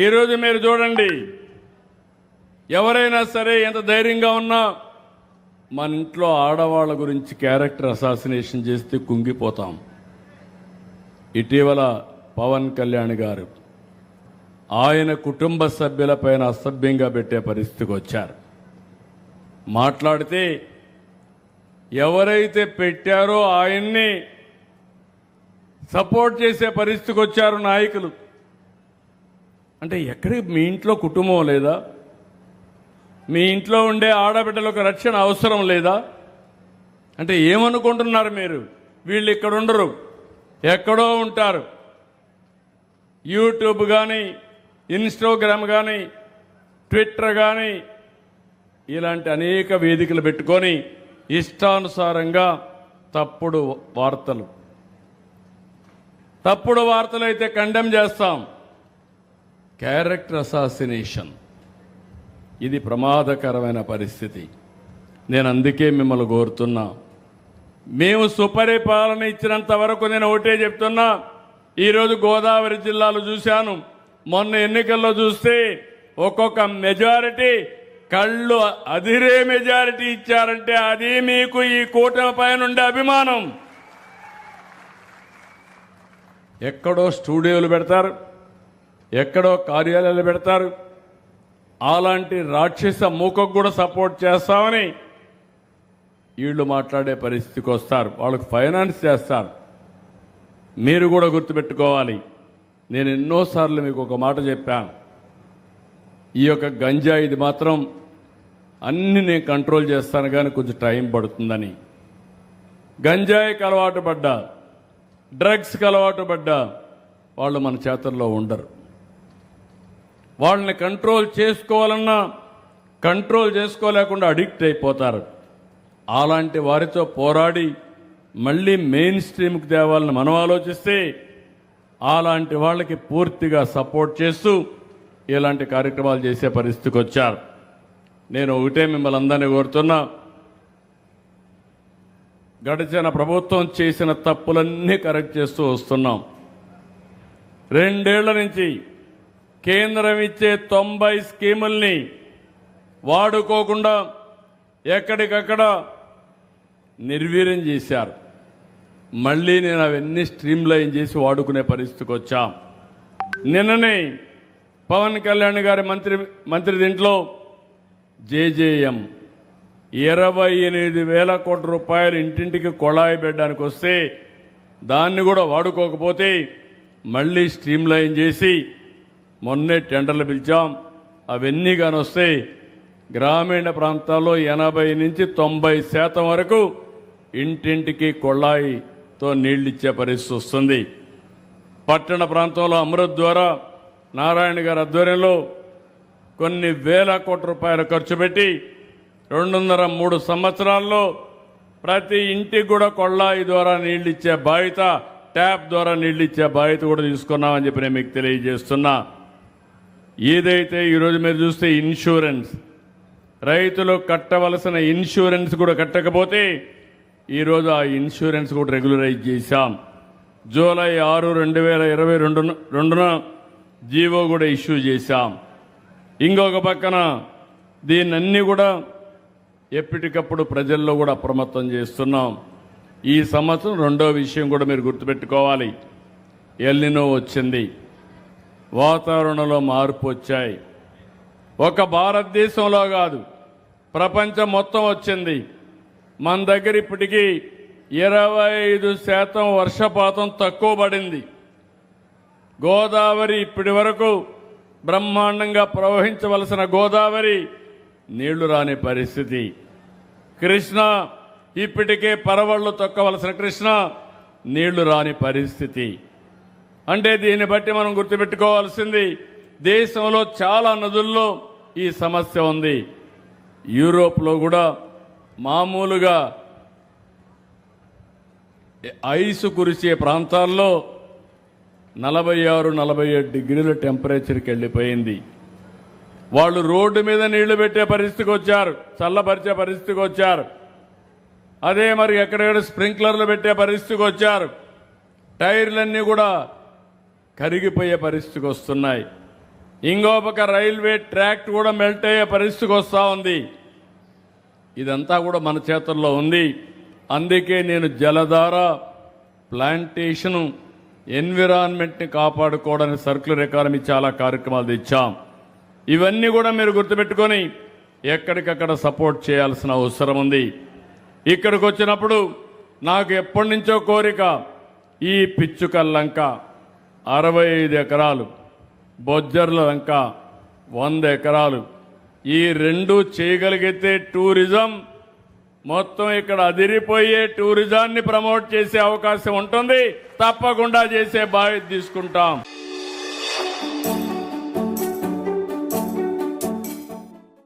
ఈరోజు మీరు చూడండి, ఎవరైనా సరే ఎంత ధైర్యంగా ఉన్నా మన ఇంట్లో ఆడవాళ్ళ గురించి క్యారెక్టర్ అసాసినేషన్ చేస్తే కుంగిపోతాం. ఇటీవల పవన్ కళ్యాణ్ గారు ఆయన కుటుంబ సభ్యులపైన అసభ్యంగా పెట్టే పరిస్థితికి వచ్చారు. మాట్లాడితే ఎవరైతే పెట్టారో ఆయన్ని సపోర్ట్ చేసే పరిస్థితికి వచ్చారు నాయకులు. అంటే ఎక్కడికి మీ ఇంట్లో కుటుంబం లేదా? మీ ఇంట్లో ఉండే ఆడబిడ్డలకు రక్షణ అవసరం లేదా? అంటే ఏమనుకుంటున్నారు మీరు? వీళ్ళు ఇక్కడ ఉండరు, ఎక్కడో ఉంటారు. యూట్యూబ్ కానీ, ఇన్స్టాగ్రామ్ కానీ, ట్విట్టర్ కానీ ఇలాంటి అనేక వేదికలు పెట్టుకొని ఇష్టానుసారంగా తప్పుడు వార్తలు అయితే కండెమ్ చేస్తాం. క్యారెక్టర్ అసాసినేషన్ ఇది ప్రమాదకరమైన పరిస్థితి. నేను అందుకే మిమ్మల్ని కోరుతున్నా, మేము సుపరిపాలన ఇచ్చినంత వరకు నేను ఒకటే చెప్తున్నా. ఈరోజు గోదావరి జిల్లాలో చూశాను, మొన్న ఎన్నికల్లో చూస్తే ఒక్కొక్క మెజారిటీ కళ్ళు అదిరే మెజారిటీ ఇచ్చారంటే అది మీకు ఈ కూటమి పైన ఉండే అభిమానం. ఎక్కడో స్టూడియోలు పెడతారు, ఎక్కడో కార్యాలయాలు పెడతారు. అలాంటి రాక్షస మూకకు కూడా సపోర్ట్ చేస్తామని వీళ్ళు మాట్లాడే పరిస్థితికి వస్తారు. వాళ్ళకు ఫైనాన్స్ చేస్తారు. మీరు కూడా గుర్తుపెట్టుకోవాలి, నేను ఎన్నోసార్లు మీకు ఒక మాట చెప్పాను, ఈ యొక్క గంజా ఇది మాత్రం అన్ని నేను కంట్రోల్ చేస్తాను కానీ కొంచెం టైం పడుతుందని. గంజాయికి అలవాటు పడ్డా, డ్రగ్స్కి అలవాటు పడ్డా వాళ్ళు మన చేతుల్లో ఉండరు. వాళ్ళని కంట్రోల్ చేసుకోవాలన్నా కంట్రోల్ చేసుకోలేకుండా అడిక్ట్ అయిపోతారు. అలాంటి వారితో పోరాడి మళ్ళీ మెయిన్ స్ట్రీమ్కి తేవాలని మనం ఆలోచిస్తే అలాంటి వాళ్ళకి పూర్తిగా సపోర్ట్ చేస్తూ ఇలాంటి కార్యక్రమాలు చేసే పరిస్థితికి వచ్చారు. నేను ఒకటే మిమ్మల్ని అందరినీ కోరుతున్నా, గడిచిన ప్రభుత్వం చేసిన తప్పులన్నీ కరెక్ట్ చేస్తూ వస్తున్నాం. 2 ఏళ్ల నుంచి కేంద్రం ఇచ్చే 90 స్కీముల్ని వాడుకోకుండా ఎక్కడికక్కడ నిర్వీర్యం చేశారు. మళ్ళీ నేను అవన్నీ స్ట్రీమ్లైన్ చేసి వాడుకునే పరిస్థితికి వచ్చాం. నిన్ననే పవన్ కళ్యాణ్ గారి మంత్రి దీంట్లో జేజేఎం 28,000 కోట్ల రూపాయలు ఇంటింటికి కొళాయి పెట్టడానికి వస్తే దాన్ని కూడా వాడుకోకపోతే మళ్ళీ స్ట్రీమ్లైన్ చేసి మొన్నే టెండర్లు పిలిచాం. అవన్నీ కానీ వస్తే గ్రామీణ ప్రాంతాల్లో 80 నుంచి 90% వరకు ఇంటింటికి కొళాయితో నీళ్లు ఇచ్చే పరిస్థితి వస్తుంది. పట్టణ ప్రాంతంలో అమృత్ ద్వారా నారాయణ గారి ఆధ్వర్యంలో కొన్ని వేల కోట్ల రూపాయలు ఖర్చు పెట్టి 2.5-3 సంవత్సరాల్లో ప్రతి ఇంటికి కూడా కొళాయి ద్వారా నీళ్లు ఇచ్చే బాధ్యత, ట్యాప్ ద్వారా నీళ్లు ఇచ్చే బాధ్యత కూడా తీసుకున్నామని చెప్పి నేను మీకు తెలియజేస్తున్నా. ఏదైతే ఈరోజు మీరు చూస్తే ఇన్సూరెన్స్, రైతులు కట్టవలసిన ఇన్సూరెన్స్ కూడా కట్టకపోతే ఈరోజు ఆ ఇన్సూరెన్స్ కూడా రెగ్యులరైజ్ చేశాం. జూలై 6, 2022 జీవో కూడా ఇష్యూ చేశాం. ఇంకొక పక్కన దీన్నన్నీ కూడా ఎప్పటికప్పుడు ప్రజల్లో కూడా అప్రమత్తం చేస్తున్నాం. ఈ సంవత్సరం రెండో విషయం కూడా మీరు గుర్తుపెట్టుకోవాలి, ఎల్నినో వచ్చింది, వాతావరణంలో మార్పు వచ్చాయి. ఒక భారతదేశంలో కాదు, ప్రపంచం మొత్తం వచ్చింది. మన దగ్గర ఇప్పటికీ 25% వర్షపాతం తక్కువ పడింది. గోదావరి ఇప్పటి వరకు బ్రహ్మాండంగా ప్రవహించవలసిన గోదావరి నీళ్లు రాని పరిస్థితి. కృష్ణా ఇప్పటికే పరవళ్లు తొక్కవలసిన కృష్ణా నీళ్లు రాని పరిస్థితి. అంటే దీన్ని బట్టి మనం గుర్తుపెట్టుకోవాల్సింది, దేశంలో చాలా నదుల్లో ఈ సమస్య ఉంది. యూరోప్లో కూడా మామూలుగా ఐసు కురిసే ప్రాంతాల్లో 46-47 డిగ్రీల టెంపరేచర్కి వెళ్ళిపోయింది. వాళ్ళు రోడ్డు మీద నీళ్లు పెట్టే పరిస్థితికి వచ్చారు, చల్లబరిచే పరిస్థితికి వచ్చారు. అదే మరి ఎక్కడెక్కడ స్ప్రింక్లర్లు పెట్టే పరిస్థితికి వచ్చారు. టైర్లన్నీ కూడా కరిగిపోయే పరిస్థితికి వస్తున్నాయి. ఇంకో పక్క రైల్వే ట్రాక్ కూడా మెల్ట్ అయ్యే పరిస్థితికి వస్తూ ఉంది. ఇదంతా కూడా మన చేతుల్లో ఉంది. అందుకే నేను జలధార, ప్లాంటేషను, ఎన్విరాన్మెంట్ని కాపాడుకోవడానికి సర్క్యులర్ ఎకానమీ చాలా కార్యక్రమాలు తెచ్చాం. ఇవన్నీ కూడా మీరు గుర్తుపెట్టుకొని ఎక్కడికక్కడ సపోర్ట్ చేయాల్సిన అవసరం ఉంది. ఇక్కడికి వచ్చినప్పుడు నాకు ఎప్పటి నుంచో కోరిక, ఈ పిచ్చుకల్ లంక 65 ఎకరాలు, బొజ్జర్ల లంక 100 ఎకరాలు, ఈ రెండు చేయగలిగితే టూరిజం మొత్తం ఇక్కడ అదిరిపోయే టూరిజాన్ని ప్రమోట్ చేసే అవకాశం ఉంటుంది. తప్పకుండా చేసే బాధ్యత తీసుకుంటాం.